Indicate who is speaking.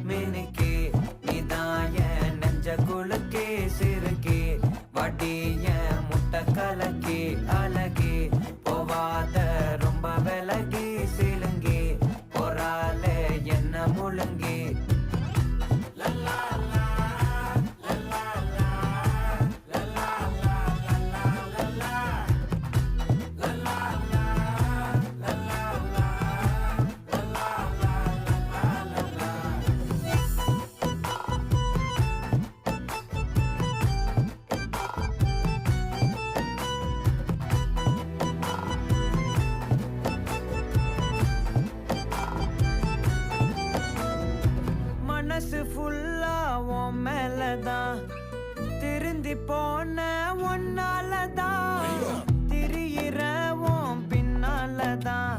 Speaker 1: மினுக்கே நீதான் என் நெஞ்ச குலுக்கே சிறுக்கே வடிய முட்டை கலக்கே அழகே போவாத ரொம்ப விலகி சிலுங்கி போறாலே என்ன முழுங்கி மனசு ஃபுல்லா உன் மேலதான் திருந்தி போன ஒன்னாலதான் திரியிற உன் பின்னாலதான்